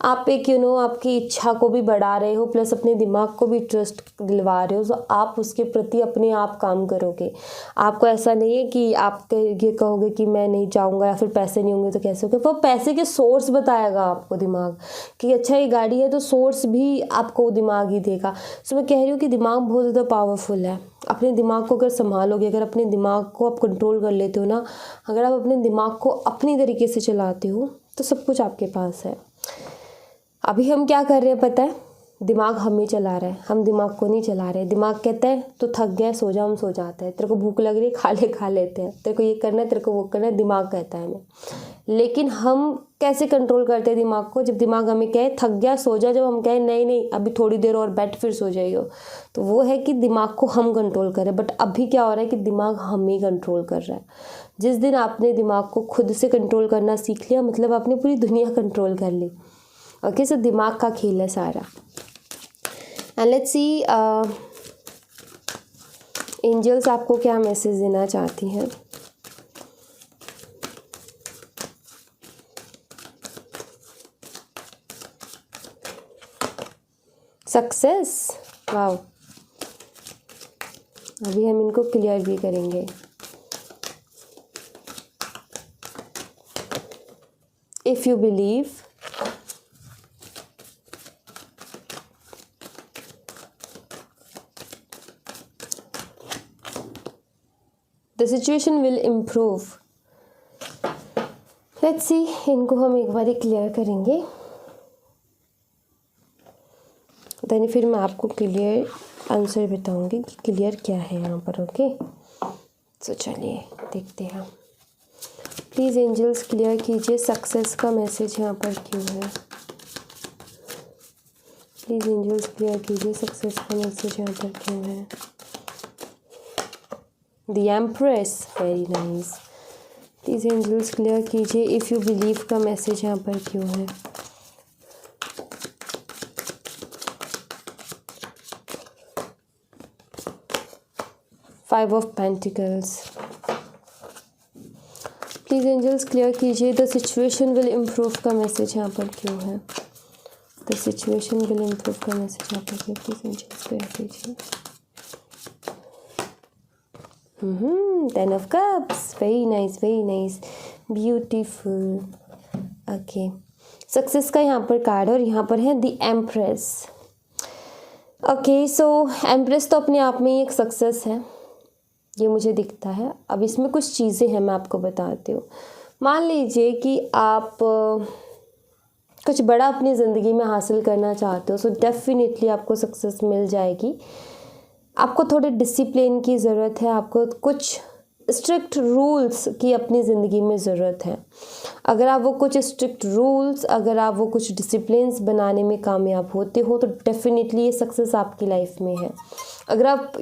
आप एक आपकी इच्छा को भी बढ़ा रहे हो, प्लस अपने दिमाग को भी ट्रस्ट दिलवा रहे हो, तो आप उसके प्रति अपने आप काम करोगे। आपको ऐसा नहीं है कि आप ये कहोगे कि मैं नहीं जाऊँगा या फिर पैसे नहीं होंगे तो कैसे होगा। वो पैसे के सोर्स बताएगा आपको दिमाग कि अच्छा ये गाड़ी है, तो सोर्स भी आपको दिमाग ही देगा। सो मैं कह रही हूँ कि दिमाग बहुत ज़्यादा पावरफुल है। अपने दिमाग को अगर संभालोगे, अगर अपने दिमाग को आप कंट्रोल कर लेते हो ना, अगर आप अपने दिमाग को अपनी तरीके से चलाते हो, तो सब कुछ आपके पास है। अभी हम क्या कर रहे हैं पता है? दिमाग हमें चला रहा है, हम दिमाग को नहीं चला रहे। दिमाग कहता है तो थक गया, सो जा, हम सो जाते हैं। तेरे को भूख लग रही है, खा लेते हैं। तेरे को ये करना है, तेरे को वो करना है, दिमाग कहता है हमें। लेकिन हम कैसे कंट्रोल करते हैं दिमाग को? जब दिमाग हमें कहे थक गया, सो जा, जब हम कहें नहीं नहीं अभी थोड़ी देर और बैठ फिर सो जाइयो, तो वो है कि दिमाग को हम कंट्रोल करें। बट अभी क्या हो रहा है कि दिमाग हमें कंट्रोल कर रहा है। जिस दिन आपने दिमाग को खुद से कंट्रोल करना सीख लिया, मतलब आपने पूरी दुनिया कंट्रोल कर ली। ओके, सो दिमाग का खेल है सारा। एंड लेट्स सी एंजल्स आपको क्या मैसेज देना चाहती हैं। Success, wow. अभी हम इनको क्लियर भी करेंगे। If you believe, the situation will improve। let's see, इनको हम एक बार क्लियर करेंगे, देन फिर मैं आपको क्लियर आंसर बताऊंगी कि क्लियर क्या है यहाँ पर। ओके, तो चलिए देखते हैं। प्लीज़ एंजल्स क्लियर कीजिए सक्सेस का मैसेज यहाँ पर क्यों है। प्लीज़ एंजल्स क्लियर कीजिए सक्सेस का मैसेज यहाँ पर क्यों है। The empress, very nice. Please angels clear कीजिए इफ़ यू बिलीव का मैसेज यहाँ पर क्यों है। Five of pentacles. Please angels clear कीजिए द सिचुएशन विल इम्प्रूव का मैसेज यहाँ पर क्यों है। द सिचुएशन विल इम्प्रूव का मैसेज यहाँ पर क्यों। प्लीज़ एंजल्स क्लियर कीजिए। 10 of cups, very nice, beautiful। Okay, success का यहाँ पर कार्ड और यहाँ पर है the empress. Okay, so empress तो अपने आप में ही एक सक्सेस है, ये मुझे दिखता है। अब इसमें कुछ चीज़ें हैं, मैं आपको बताती हूँ। मान लीजिए कि आप कुछ बड़ा अपनी ज़िंदगी में हासिल करना चाहते हो, सो डेफिनेटली आपको सक्सेस मिल जाएगी। आपको थोड़े डिसिप्लिन की ज़रूरत है, आपको कुछ स्ट्रिक्ट रूल्स की अपनी ज़िंदगी में ज़रूरत है। अगर आप वो कुछ स्ट्रिक्ट रूल्स, अगर आप वो कुछ डिसिप्लिन्स बनाने में कामयाब होते हो तो डेफिनेटली ये सक्सेस आपकी लाइफ में है। अगर आप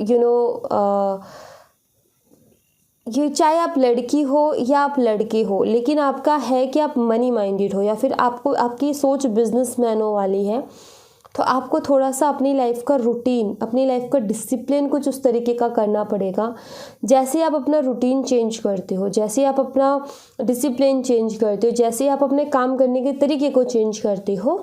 ये चाहे आप लड़की हो या आप लड़के हो, लेकिन आपका है कि आप मनी माइंडेड हो या फिर आपको आपकी सोच बिजनेसमैनों वाली है, तो आपको थोड़ा सा अपनी लाइफ का रूटीन, अपनी लाइफ का डिसिप्लिन कुछ उस तरीके का करना पड़ेगा। जैसे आप अपना रूटीन चेंज करते हो, जैसे आप अपना डिसिप्लिन चेंज करते हो, जैसे आप अपने काम करने के तरीके को चेंज करते हो,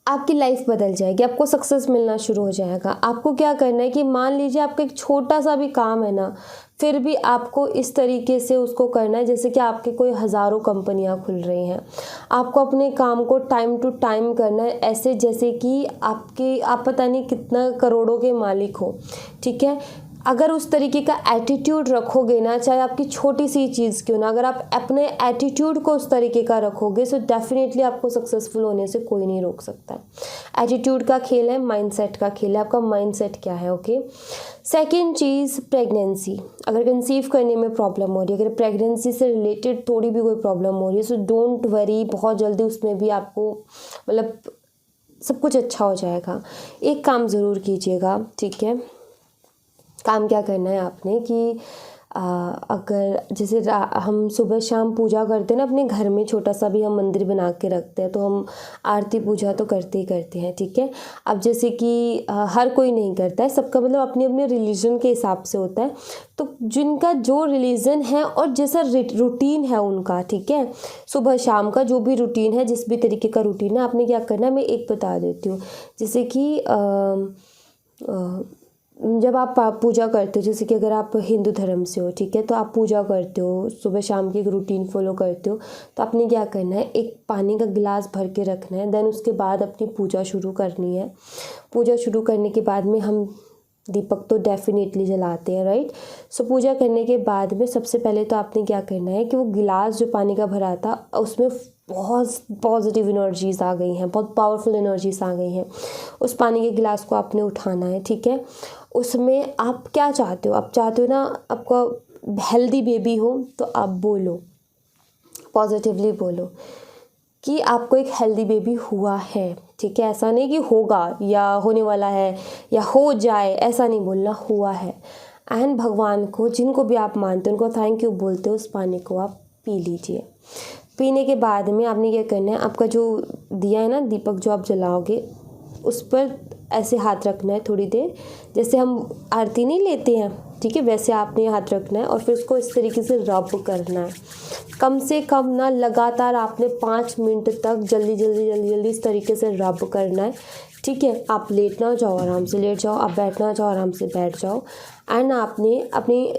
आपकी लाइफ बदल जाएगी, आपको सक्सेस मिलना शुरू हो जाएगा। आपको क्या करना है कि मान लीजिए आपका एक छोटा सा भी काम है ना, फिर भी आपको इस तरीके से उसको करना है जैसे कि आपके कोई हज़ारों कंपनियां खुल रही हैं। आपको अपने काम को टाइम टू टाइम करना है, ऐसे जैसे कि आप पता नहीं कितना करोड़ों के मालिक हो, ठीक है। अगर उस तरीके का एटीट्यूड रखोगे ना, चाहे आपकी छोटी सी चीज़ क्यों ना, अगर आप अपने एटीट्यूड को उस तरीके का रखोगे सो डेफिनेटली आपको सक्सेसफुल होने से कोई नहीं रोक सकता। एटीट्यूड का खेल है, माइंडसेट का खेल है, आपका माइंडसेट क्या है, ओके। सेकेंड चीज़, प्रेगनेंसी। अगर कंसीव करने में प्रॉब्लम हो रही है, अगर प्रेगनेंसी से रिलेटेड थोड़ी भी कोई प्रॉब्लम हो रही है सो डोंट वरी, बहुत जल्दी उसमें भी आपको मतलब सब कुछ अच्छा हो जाएगा। एक काम ज़रूर कीजिएगा, ठीक है। काम क्या करना है आपने कि अगर जैसे हम सुबह शाम पूजा करते हैं ना अपने घर में, छोटा सा भी हम मंदिर बना के रखते हैं, तो हम आरती पूजा तो करते ही करते हैं, ठीक है। अब जैसे कि हर कोई नहीं करता है, सबका मतलब अपने अपने रिलीजन के हिसाब से होता है, तो जिनका जो रिलीजन है और जैसा रूटीन है उनका, ठीक है, सुबह शाम का जो भी रूटीन है, जिस भी तरीके का रूटीन है, आपने क्या करना है मैं एक बता देती हूँ। जैसे कि जब आप पूजा करते हो, जैसे कि अगर आप हिंदू धर्म से हो, ठीक है, तो आप पूजा करते हो, सुबह शाम की एक रूटीन फॉलो करते हो, तो आपने क्या करना है, एक पानी का गिलास भर के रखना है, देन उसके बाद अपनी पूजा शुरू करनी है। पूजा शुरू करने के बाद में हम दीपक तो डेफिनेटली जलाते हैं, राइट। सो पूजा करने के बाद में सबसे पहले तो आपने क्या करना है कि वो गिलास जो पानी का भरा था उसमें बहुत पॉजिटिव एनर्जीज आ गई हैं, बहुत पावरफुल एनर्जीज आ गई हैं। उस पानी के गिलास को आपने उठाना है, ठीक है। उसमें आप क्या चाहते हो, आप चाहते हो ना आपका हेल्दी बेबी हो, तो आप बोलो, पॉजिटिवली बोलो कि आपको एक हेल्दी बेबी हुआ है, ठीक है। ऐसा नहीं कि होगा या होने वाला है या हो जाए, ऐसा नहीं बोलना, हुआ है। एंड भगवान को, जिनको भी आप मानते हो, उनको थैंक यू बोलते हो, उस पानी को आप पी लीजिए। पीने के बाद में आपने क्या करना है, आपका जो दिया है ना दीपक जो आप जलाओगे, उस पर ऐसे हाथ रखना है थोड़ी देर, जैसे हम आरती नहीं लेते हैं, ठीक है, वैसे आपने हाथ रखना है और फिर उसको इस तरीके से रब करना है। कम से कम ना लगातार आपने 5 मिनट तक जल्दी इस तरीके से रब करना है, ठीक है। आप लेटना जाओ, आराम से लेट जाओ, आप बैठना जाओ, आराम से बैठ जाओ। एंड आपने अपनी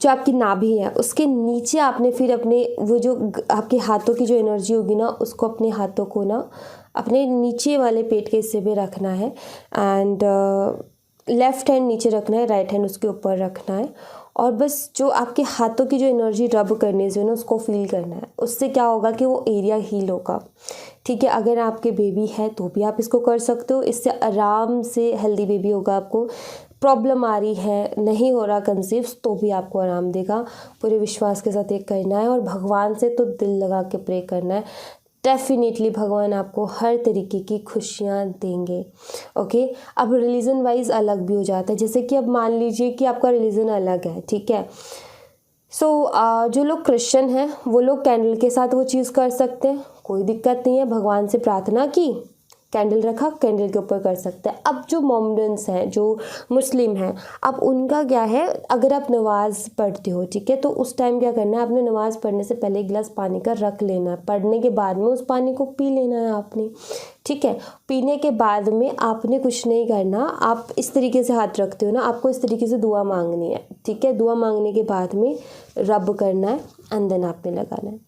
जो आपकी नाभि है उसके नीचे आपने फिर अपने वो जो आपके हाथों की जो एनर्जी होगी ना, उसको अपने हाथों को ना अपने नीचे वाले पेट के हिस्से पे रखना है। एंड लेफ़्ट हैंड नीचे रखना है, राइट हैंड उसके ऊपर रखना है, और बस जो आपके हाथों की जो एनर्जी रब करने से ना उसको फील करना है। उससे क्या होगा कि वो एरिया हील होगा, ठीक है। अगर आपके बेबी है तो भी आप इसको कर सकते हो, इससे आराम से हेल्दी बेबी होगा। आपको प्रॉब्लम आ रही है, नहीं हो रहा कंसीव, तो भी आपको आराम देगा। पूरे विश्वास के साथ ये करना है और भगवान से तो दिल लगा के प्रे करना है। डेफिनेटली भगवान आपको हर तरीके की खुशियाँ देंगे, ओके। अब रिलीजन वाइज अलग भी हो जाता है, जैसे कि अब मान लीजिए कि आपका रिलीजन अलग है, ठीक है। सो जो लोग क्रिश्चियन हैं वो लोग कैंडल के साथ वो चीज़ कर सकते हैं, कोई दिक्कत नहीं है। भगवान से प्रार्थना की, कैंडल रखा, कैंडल के ऊपर कर सकते हैं। अब जो मोमेडन्स हैं, जो मुस्लिम हैं, अब उनका क्या है, अगर आप नमाज़ पढ़ते हो, ठीक है, तो उस टाइम क्या करना है, आपने नमाज़ पढ़ने से पहले एक गिलास पानी का रख लेना है, पढ़ने के बाद में उस पानी को पी लेना है आपने, ठीक है। पीने के बाद में आपने कुछ नहीं करना, आप इस तरीके से हाथ रखते हो ना, आपको इस तरीके से दुआ मांगनी है, ठीक है। दुआ मांगने के बाद में रब करना है एंड देन आपने लगाना है।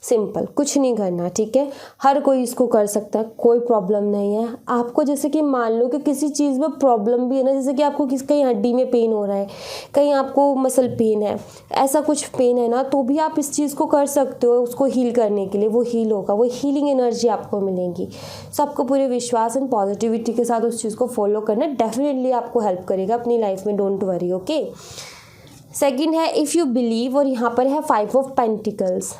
सिंपल, कुछ नहीं करना, ठीक है। हर कोई इसको कर सकता है, कोई प्रॉब्लम नहीं है आपको। जैसे कि मान लो कि किसी चीज़ में प्रॉब्लम भी है ना, जैसे कि आपको कहीं हड्डी में पेन हो रहा है, कहीं आपको मसल पेन है, ऐसा कुछ पेन है ना, तो भी आप इस चीज़ को कर सकते हो उसको हील करने के लिए। वो हील होगा, वो हीलिंग एनर्जी आपको मिलेगी। सो आपको पूरे विश्वास एंड पॉजिटिविटी के साथ उस चीज़ को फॉलो करना डेफिनेटली आपको हेल्प करेगा अपनी लाइफ में। Don't worry, okay. सेकंड है इफ़ यू बिलीव, और यहाँ पर है 5 ऑफ पेंटिकल्स।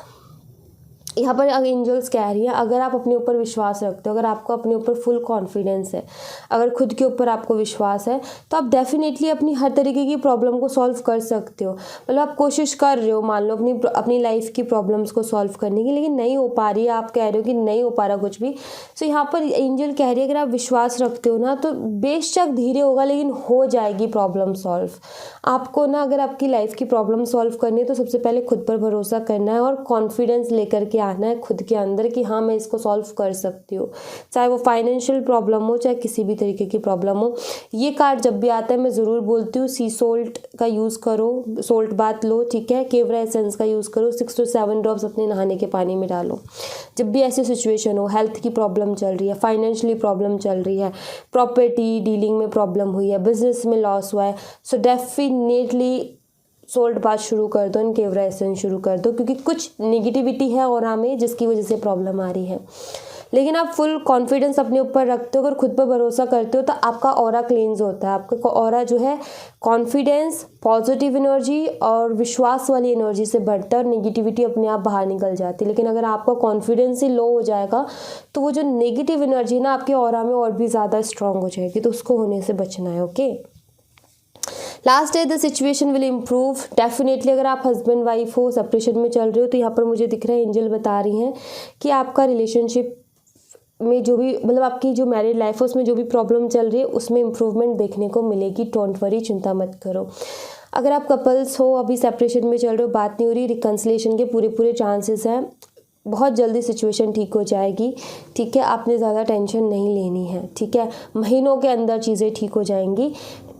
यहाँ पर एंजल्स कह रही है अगर आप अपने ऊपर विश्वास रखते हो, अगर आपको अपने ऊपर फुल कॉन्फिडेंस है, अगर खुद के ऊपर आपको विश्वास है, तो आप डेफिनेटली अपनी हर तरीके की प्रॉब्लम को सॉल्व कर सकते हो। मतलब आप कोशिश कर रहे हो, मान लो अपनी लाइफ की प्रॉब्लम्स को सॉल्व करने की, लेकिन नहीं हो पा रही है, आप कह रहे हो कि नहीं हो पा रहा कुछ भी। सो यहाँ पर एंजल कह रही है अगर आप विश्वास रखते हो ना, तो बेशक धीरे होगा लेकिन हो जाएगी प्रॉब्लम सॉल्व। आपको ना अगर आपकी लाइफ की प्रॉब्लम सॉल्व करनी है तो सबसे पहले खुद पर भरोसा करना है और कॉन्फिडेंस लेकर के आना है खुद के अंदर कि हाँ मैं इसको सॉल्व कर सकती हूँ, चाहे वो फाइनेंशियल प्रॉब्लम हो, चाहे किसी भी तरीके की प्रॉब्लम हो। ये कार्ड जब भी आता है मैं ज़रूर बोलती हूँ सी सोल्ट का यूज़ करो, सोल्ट बाथ लो, ठीक है। केवरा एसेंस का यूज़ करो, 6 to 7 ड्रॉप्स अपने नहाने के पानी में डालो। जब भी ऐसी सिचुएशन हो, हेल्थ की प्रॉब्लम चल रही है, फाइनेंशियली प्रॉब्लम चल रही है, प्रॉपर्टी डीलिंग में प्रॉब्लम हुई है, बिजनेस में लॉस हुआ है, सो डेफिनेटली सोल्ट बाथ शुरू कर दो, केवरा एसेंस शुरू कर दो, क्योंकि कुछ नेगेटिविटी है ऑरा में जिसकी वजह से प्रॉब्लम आ रही है। लेकिन आप फुल कॉन्फिडेंस अपने ऊपर रखते हो, अगर खुद पर भरोसा करते हो, तो आपका ऑरा क्लींस होता है। आपका ऑरा जो है कॉन्फिडेंस, पॉजिटिव एनर्जी और विश्वास वाली एनर्जी से बढ़ता है और नेगेटिविटी अपने आप बाहर निकल जाती है। लेकिन अगर आपका कॉन्फिडेंस ही लो हो जाएगा तो वो जो नेगेटिव एनर्जी ना आपके ऑरा में और भी ज़्यादा स्ट्रांग हो जाएगी, तो उसको होने से बचना है, ओके। लास्ट है the situation will improve. Definitely अगर आप हस्बैंड वाइफ हो, सेपरेशन में चल रहे हो, तो यहाँ पर मुझे दिख रहा है एंजल बता रही हैं कि आपका रिलेशनशिप में जो भी मतलब आपकी जो मैरिड लाइफ है उसमें जो भी प्रॉब्लम चल रही है उसमें इम्प्रूवमेंट देखने को मिलेगी। डोंट वरी, चिंता मत करो। अगर आप कपल्स हो, अभी सेपरेशन में चल रहे हो, बात नहीं हो रही, रिकन्सिलेशन के पूरे चांसेस हैं। बहुत जल्दी सिचुएशन ठीक हो जाएगी, ठीक है। आपने ज़्यादा टेंशन नहीं लेनी है, ठीक है। महीनों के अंदर चीज़ें ठीक हो जाएंगी।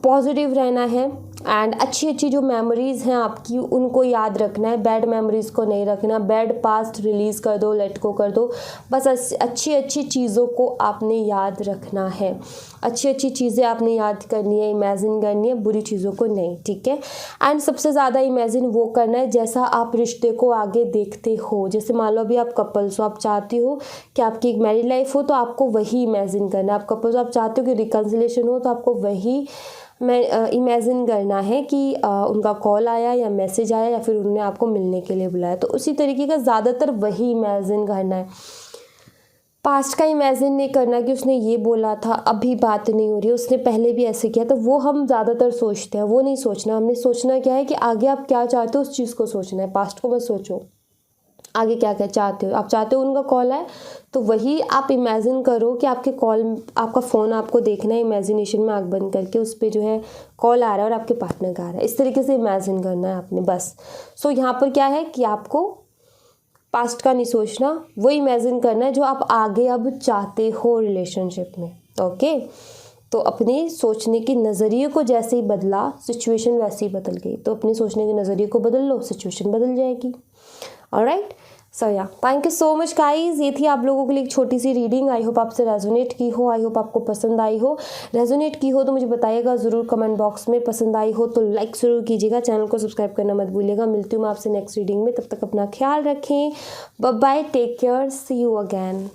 पॉजिटिव रहना है एंड अच्छी जो मेमोरीज़ हैं आपकी उनको याद रखना है, बैड मेमोरीज़ को नहीं रखना। बैड पास्ट रिलीज़ कर दो, लेट को कर दो। बस अच्छी चीज़ों को आपने याद रखना है, अच्छी चीज़ें आपने याद करनी है, इमेजिन करनी है, बुरी चीज़ों को नहीं, ठीक है। एंड सबसे ज़्यादा इमेजिन वो करना है जैसा आप रिश्ते को आगे देखते हो। जैसे मान लो अभी आप कपल्स हो, आप चाहते हो कि आपकी एक मैरिड लाइफ हो, तो आपको वही इमेजिन करना है। आप कपल्स हो, आप चाहते हो कि रिकन्सिलेशन हो, तो आपको वही इमेजिन करना है कि उनका कॉल आया या मैसेज आया या फिर उन्होंने आपको मिलने के लिए बुलाया, तो उसी तरीके का ज़्यादातर वही इमेजिन करना है। पास्ट का इमेजिन नहीं करना कि उसने ये बोला था, अभी बात नहीं हो रही है, उसने पहले भी ऐसे किया, तो वो हम ज़्यादातर सोचते हैं। वो नहीं सोचना, हमने सोचना क्या है कि आगे आप क्या चाहते हो उस चीज़ को सोचना है। पास्ट को मत सोचो, आगे क्या क्या चाहते हो। आप चाहते हो उनका कॉल आए, तो वही आप इमेजिन करो कि आपका फ़ोन आपको देखना है, इमेजिनेशन में आँख बंद करके उस पर जो है कॉल आ रहा है और आपके पार्टनर का आ रहा है। इस तरीके से इमेजिन करना है आपने, बस। सो यहाँ पर क्या है कि आपको पास्ट का नहीं सोचना, वो इमेजिन करना है जो आप आगे अब चाहते हो रिलेशनशिप में, ओके। तो अपने सोचने के नज़रिए को जैसे ही बदला, सिचुएशन वैसे ही बदल गई। तो अपने सोचने के नज़रिए को बदल लो, सिचुएशन बदल जाएगी। ऑलराइट, सो या thank you so much guys. ये थी आप लोगों के लिए एक छोटी सी रीडिंग। आई होप आपसे रेजोनेट की हो, आई होप आपको पसंद आई हो। रेजोनेट की हो तो मुझे बताइएगा ज़रूर कमेंट बॉक्स में। पसंद आई हो तो लाइक ज़रूर कीजिएगा, चैनल को सब्सक्राइब करना मत भूलिएगा। मिलती हूँ मैं आपसे नेक्स्ट रीडिंग में, तब तक अपना ख्याल रखें। Bye bye, take care, see you again.